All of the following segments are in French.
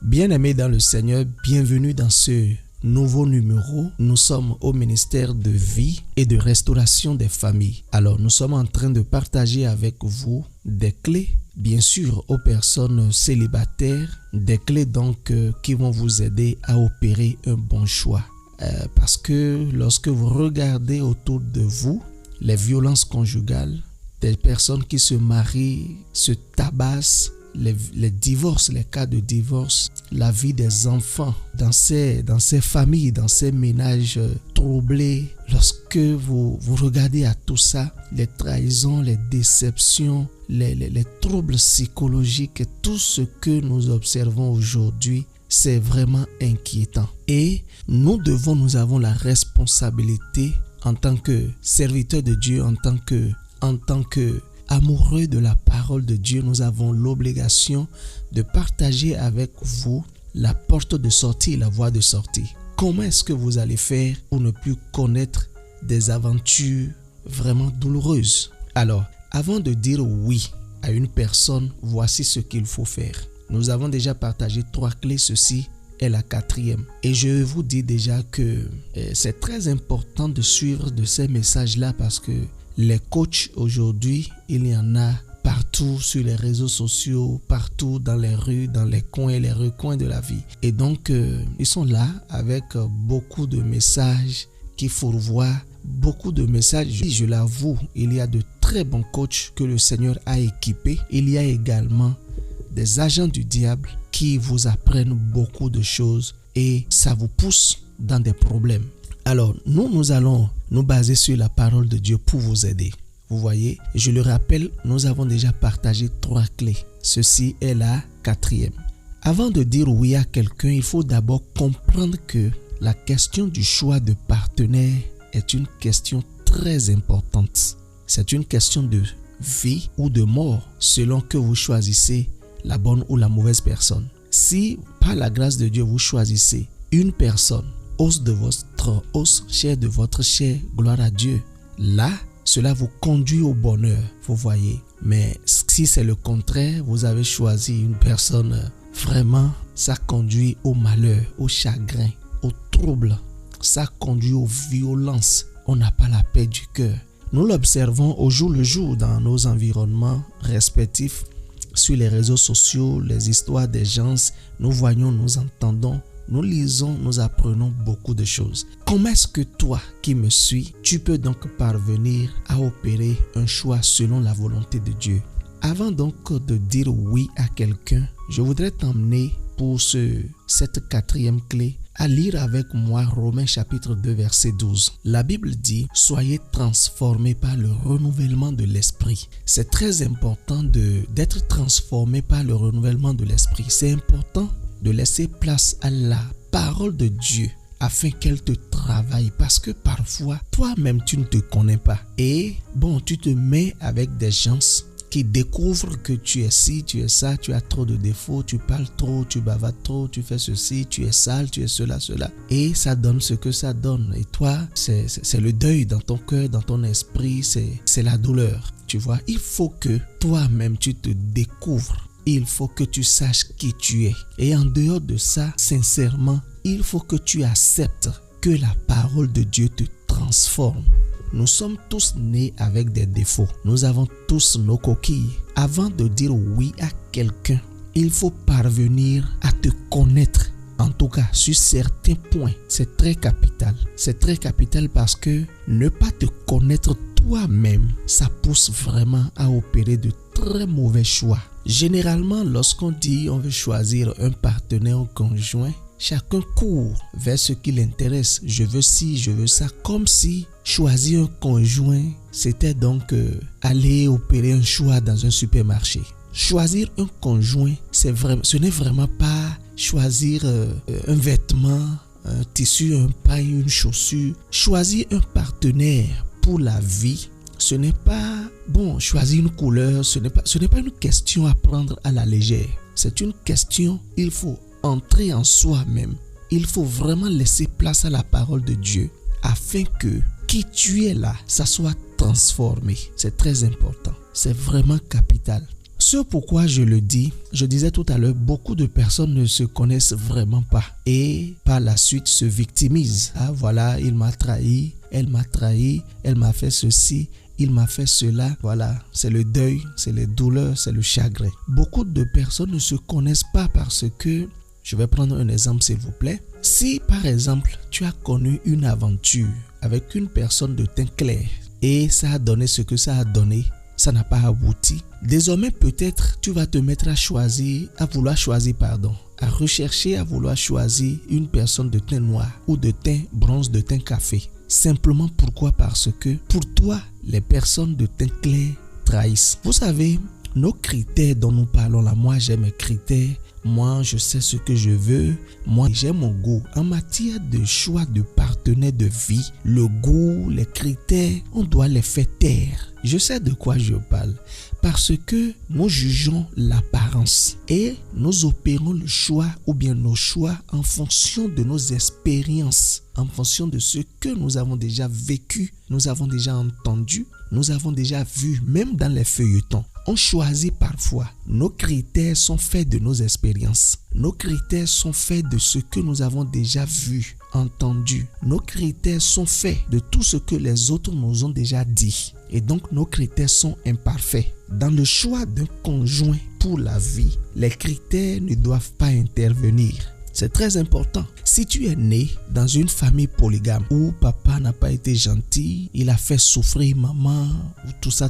Bien-aimés dans le Seigneur, bienvenue dans ce nouveau numéro. Nous sommes au ministère de vie et de restauration des familles. Alors, nous sommes en train de partager avec vous des clés, bien sûr, aux personnes célibataires, des clés donc qui vont vous aider à opérer un bon choix. Parce que lorsque vous regardez autour de vous, les violences conjugales, des personnes qui se marient, se tabassent, les divorces, les cas de divorce, la vie des enfants dans ces familles, dans ces ménages troublés. Lorsque vous regardez à tout ça, les trahisons, les déceptions, les troubles psychologiques, tout ce que nous observons aujourd'hui, c'est vraiment inquiétant. Et nous avons la responsabilité en tant que serviteurs de Dieu, en tant que amoureux de la parole de Dieu, nous avons l'obligation de partager avec vous la porte de sortie, la voie de sortie. Comment est-ce que vous allez faire pour ne plus connaître des aventures vraiment douloureuses? Alors, avant de dire oui à une personne, voici ce qu'il faut faire. Nous avons déjà partagé 3 clés, ceci est la 4e. Et je vous dis déjà que c'est très important de suivre de ces messages-là parce que les coachs aujourd'hui, il y en a partout sur les réseaux sociaux, partout dans les rues, dans les coins et les recoins de la vie. Et donc, ils sont là avec beaucoup de messages qui fourvoient, beaucoup de messages. Je l'avoue, il y a de très bons coachs que le Seigneur a équipés. Il y a également des agents du diable qui vous apprennent beaucoup de choses et ça vous pousse dans des problèmes. Alors, nous allons nous baser sur la parole de Dieu pour vous aider. Vous voyez, je le rappelle, nous avons déjà partagé 3 clés. Ceci est la 4e. Avant de dire oui à quelqu'un, il faut d'abord comprendre que la question du choix de partenaire est une question très importante. C'est une question de vie ou de mort selon que vous choisissez la bonne ou la mauvaise personne. Si, par la grâce de Dieu, vous choisissez une personne, os de votre os, chair de votre chair, gloire à Dieu. Là, cela vous conduit au bonheur, vous voyez. Mais si c'est le contraire, vous avez choisi une personne, vraiment, ça conduit au malheur, au chagrin, au trouble. Ça conduit aux violences. On n'a pas la paix du cœur. Nous l'observons au jour le jour dans nos environnements respectifs, sur les réseaux sociaux, les histoires des gens. Nous voyons, nous entendons. Nous lisons, nous apprenons beaucoup de choses. Comment est-ce que toi qui me suis, tu peux donc parvenir à opérer un choix selon la volonté de Dieu? Avant donc de dire oui à quelqu'un, je voudrais t'emmener pour cette 4e clé à lire avec moi Romains chapitre 2 verset 12. La Bible dit « Soyez transformés par le renouvellement de l'esprit ». C'est très important d'être transformé par le renouvellement de l'esprit. C'est important de laisser place à la parole de Dieu afin qu'elle te travaille parce que parfois, toi-même, tu ne te connais pas. Et bon, tu te mets avec des gens qui découvrent que tu es ci, tu es ça, tu as trop de défauts, tu parles trop, tu bavardes trop, tu fais ceci, tu es sale, tu es cela. Et ça donne ce que ça donne. Et toi, c'est le deuil dans ton cœur, dans ton esprit, c'est la douleur. Tu vois, il faut que toi-même, tu te découvres. Il faut que tu saches qui tu es. Et en dehors de ça, sincèrement, il faut que tu acceptes que la parole de Dieu te transforme. Nous sommes tous nés avec des défauts. Nous avons tous nos coquilles. Avant de dire oui à quelqu'un, il faut parvenir à te connaître. En tout cas, sur certains points, c'est très capital. C'est très capital parce que ne pas te connaître toi-même, ça pousse vraiment à opérer de très mauvais choix. Généralement, lorsqu'on dit on veut choisir un partenaire ou conjoint, chacun court vers ce qui l'intéresse. Je veux ci, je veux ça. Comme si choisir un conjoint, c'était donc aller opérer un choix dans un supermarché. Choisir un conjoint, ce n'est vraiment pas choisir un vêtement, un tissu, un paille, une chaussure. Choisir un partenaire pour la vie, ce n'est pas, choisir une couleur, ce n'est pas une question à prendre à la légère. C'est une question, il faut entrer en soi-même. Il faut vraiment laisser place à la parole de Dieu afin que qui tu es là, ça soit transformé. C'est très important. C'est vraiment capital. Ce pourquoi je le dis, je disais tout à l'heure, beaucoup de personnes ne se connaissent vraiment pas et par la suite se victimisent. Ah voilà, il m'a trahi, elle m'a fait ceci, il m'a fait cela. Voilà, c'est le deuil, c'est les douleurs, c'est le chagrin. Beaucoup de personnes ne se connaissent pas parce que, je vais prendre un exemple s'il vous plaît. Si par exemple, tu as connu une aventure avec une personne de teint clair et ça a donné ce que ça a donné, ça n'a pas abouti. Désormais, peut-être, tu vas te mettre à rechercher, à vouloir choisir une personne de teint noir ou de teint bronze, de teint café. Simplement pourquoi? Parce que pour toi, les personnes de teint clair trahissent. Vous savez, nos critères dont nous parlons là, moi j'ai mes critères, moi je sais ce que je veux, moi j'ai mon goût. En matière de choix de partenaire de vie, le goût, les critères, on doit les faire taire. Je sais de quoi je parle parce que nous jugeons l'apparence et nous opérons le choix ou bien nos choix en fonction de nos expériences, en fonction de ce que nous avons déjà vécu, nous avons déjà entendu, nous avons déjà vu, même dans les feuilletons. On choisit parfois. Nos critères sont faits de nos expériences. Nos critères sont faits de ce que nous avons déjà vu, entendu. Nos critères sont faits de tout ce que les autres nous ont déjà dit. Et donc, nos critères sont imparfaits. Dans le choix d'un conjoint pour la vie, les critères ne doivent pas intervenir. C'est très important. Si tu es né dans une famille polygame où papa n'a pas été gentil, il a fait souffrir maman, ou tout ça,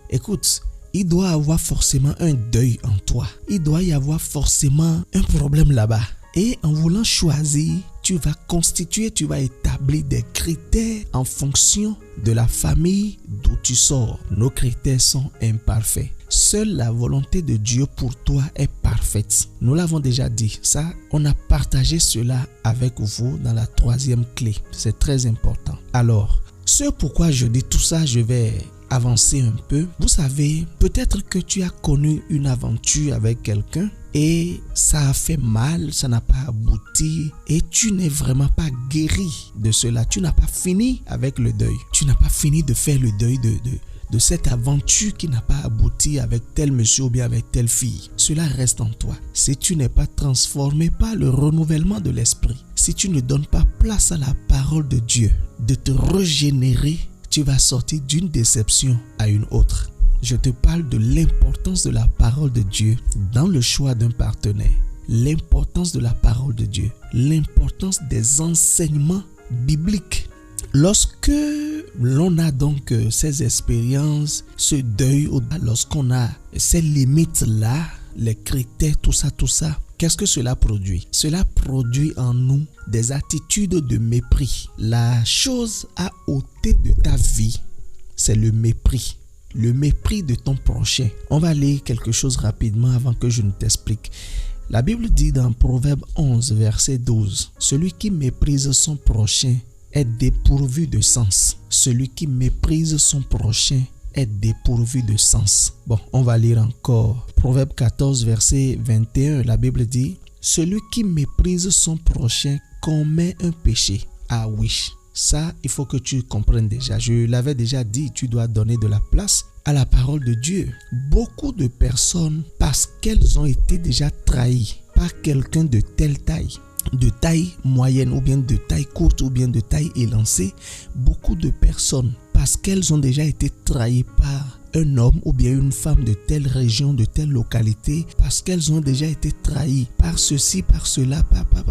écoute, il doit y avoir forcément un deuil en toi. Il doit y avoir forcément un problème là-bas. Et en voulant choisir, tu vas établir des critères en fonction de la famille d'où tu sors. Nos critères sont imparfaits. Seule la volonté de Dieu pour toi est parfaite. Nous l'avons déjà dit. Ça, on a partagé cela avec vous dans la 3e clé. C'est très important. Alors, ce pourquoi je dis tout ça, je vais avancer un peu. Vous savez, peut-être que tu as connu une aventure avec quelqu'un et ça a fait mal, ça n'a pas abouti et tu n'es vraiment pas guéri de cela. Tu n'as pas fini avec le deuil. Tu n'as pas fini de faire le deuil de cette aventure qui n'a pas abouti avec tel monsieur ou bien avec telle fille. Cela reste en toi. Si tu n'es pas transformé par le renouvellement de l'esprit, si tu ne donnes pas place à la parole de Dieu, de te régénérer, tu vas sortir d'une déception à une autre. Je te parle de l'importance de la parole de Dieu dans le choix d'un partenaire. L'importance de la parole de Dieu. L'importance des enseignements bibliques. Lorsque l'on a donc ces expériences, ce deuil, lorsqu'on a ces limites-là, les critères, tout ça, qu'est-ce que cela produit? Cela produit en nous des attitudes de mépris. La chose à ôter de ta vie, c'est le mépris. Le mépris de ton prochain. On va lire quelque chose rapidement avant que je ne t'explique. La Bible dit dans Proverbe 11, verset 12, « Celui qui méprise son prochain est dépourvu de sens. » Celui qui méprise son prochain est dépourvu de sens. Bon, on va lire encore. Proverbe 14, verset 21, la Bible dit, « Celui qui méprise son prochain commet un péché. » Ah oui, ça, il faut que tu comprennes déjà. Je l'avais déjà dit, tu dois donner de la place à la parole de Dieu. Beaucoup de personnes, parce qu'elles ont été déjà trahies par quelqu'un de telle taille, de taille moyenne ou bien de taille courte ou bien de taille élancée, beaucoup de personnes, parce qu'elles ont déjà été trahies par un homme ou bien une femme de telle région, de telle localité, parce qu'elles ont déjà été trahies par ceci, par cela,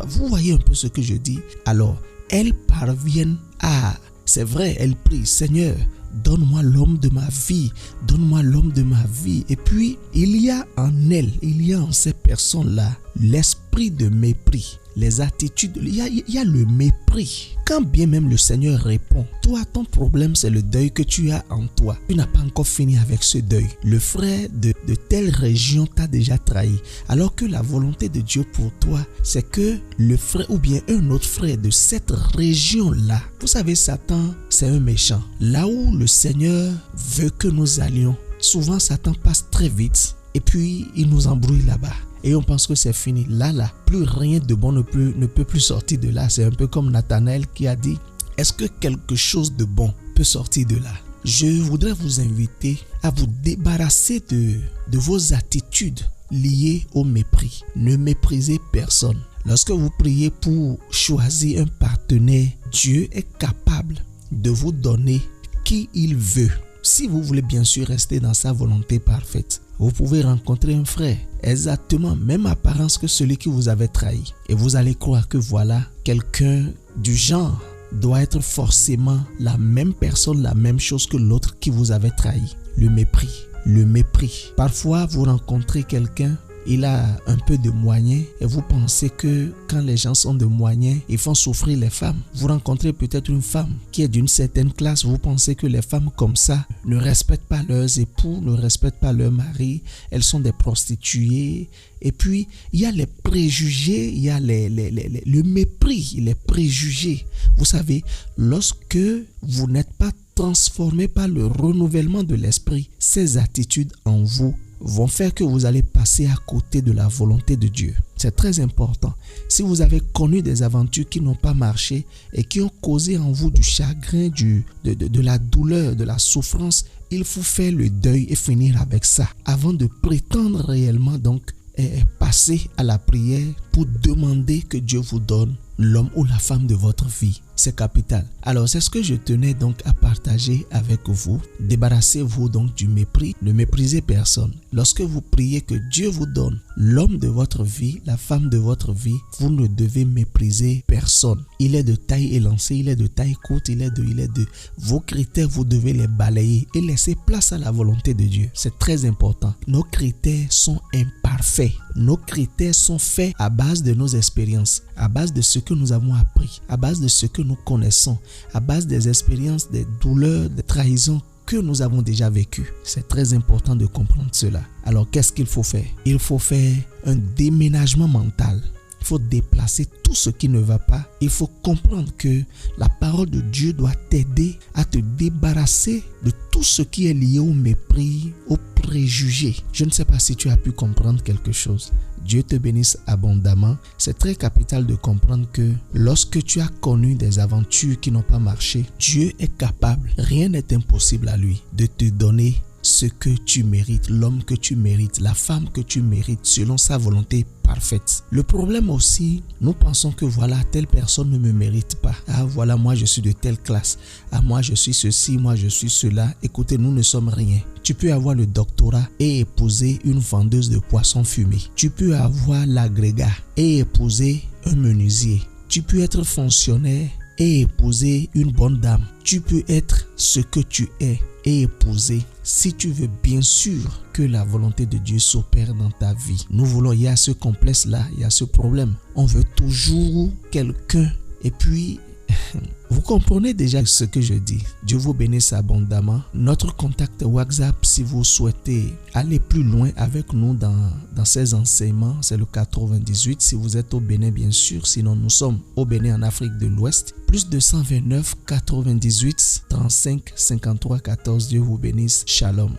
vous voyez un peu ce que je dis. Alors, elles parviennent à, c'est vrai, elles prient, Seigneur, donne-moi l'homme de ma vie, donne-moi l'homme de ma vie. Et puis, il y a en ces personnes-là, l'esprit de mépris, les attitudes, il y a le mépris. Quand bien même le Seigneur répond, toi, ton problème, c'est le deuil que tu as en toi. Tu n'as pas encore fini avec ce deuil. Le frère de telle région t'a déjà trahi. Alors que la volonté de Dieu pour toi, c'est que le frère ou bien un autre frère de cette région-là, vous savez, Satan, c'est un méchant. Là où le Seigneur veut que nous allions, souvent Satan passe très vite et puis il nous embrouille là-bas. Et on pense que c'est fini. Là, plus rien de bon ne peut plus sortir de là. C'est un peu comme Nathanaël qui a dit, est-ce que quelque chose de bon peut sortir de là? je voudrais vous inviter à vous débarrasser de vos attitudes liées au mépris. Ne méprisez personne. Lorsque vous priez pour choisir un partenaire, Dieu est capable de vous donner qui il veut. Si vous voulez bien sûr rester dans sa volonté parfaite, vous pouvez rencontrer un frère, exactement même apparence que celui qui vous avait trahi. Et vous allez croire que voilà, quelqu'un du genre doit être forcément la même personne, la même chose que l'autre qui vous avait trahi. Le mépris. Le mépris. Parfois, vous rencontrez quelqu'un, il a un peu de moyens et vous pensez que quand les gens sont de moyens, ils font souffrir les femmes. Vous rencontrez peut-être une femme qui est d'une certaine classe, vous pensez que les femmes comme ça ne respectent pas leurs époux, ne respectent pas leur mari, elles sont des prostituées. Et puis, il y a les préjugés, il y a le mépris, les préjugés. Vous savez, lorsque vous n'êtes pas transformé par le renouvellement de l'esprit, ces attitudes en vous vont faire que vous allez passer à côté de la volonté de Dieu. C'est très important. Si vous avez connu des aventures qui n'ont pas marché et qui ont causé en vous du chagrin, de la douleur, de la souffrance, il faut faire le deuil et finir avec ça avant de prétendre réellement donc passer à la prière pour demander que Dieu vous donne l'homme ou la femme de votre vie. C'est capital. Alors, c'est ce que je tenais donc à partager avec vous. Débarrassez-vous donc du mépris. Ne méprisez personne. Lorsque vous priez que Dieu vous donne l'homme de votre vie, la femme de votre vie, vous ne devez mépriser personne. Il est de taille élancée, il est de taille courte, il est de... Vos critères, vous devez les balayer et laisser place à la volonté de Dieu. C'est très important. Nos critères sont imparfaits. Nos critères sont faits à base de nos expériences, à base de ce que nous avons appris, à base de ce que nous connaissons, à base des expériences, des douleurs, des trahisons que nous avons déjà vécues. C'est très important de comprendre cela. Alors, qu'est-ce qu'il faut faire? Il faut faire un déménagement mental. Il faut déplacer tout ce qui ne va pas. Il faut comprendre que la parole de Dieu doit t'aider à te débarrasser de tout ce qui est lié au mépris, au préjugé. Je ne sais pas si tu as pu comprendre quelque chose. Dieu te bénisse abondamment. C'est très capital de comprendre que lorsque tu as connu des aventures qui n'ont pas marché, Dieu est capable, rien n'est impossible à lui, de te donner ce que tu mérites, l'homme que tu mérites, la femme que tu mérites selon sa volonté parfaite. Le problème aussi, nous pensons que voilà, telle personne ne me mérite pas. Ah voilà, moi je suis de telle classe. Ah moi je suis ceci, moi je suis cela. Écoutez, nous ne sommes rien. Tu peux avoir le doctorat et épouser une vendeuse de poissons fumés. Tu peux avoir l'agrégat et épouser un menuisier. Tu peux être fonctionnaire et épouser une bonne dame. Tu peux être ce que tu es et épouser, si tu veux bien sûr que la volonté de Dieu s'opère dans ta vie. Nous voulons, il y a ce complexe-là, il y a ce problème. On veut toujours quelqu'un et puis... Vous comprenez déjà ce que je dis. Dieu vous bénisse abondamment. Notre contact WhatsApp, si vous souhaitez aller plus loin avec nous dans ces enseignements, c'est le 98. Si vous êtes au Bénin, bien sûr. Sinon, nous sommes au Bénin en Afrique de l'Ouest. Plus 229 98 35 53 14. Dieu vous bénisse. Shalom.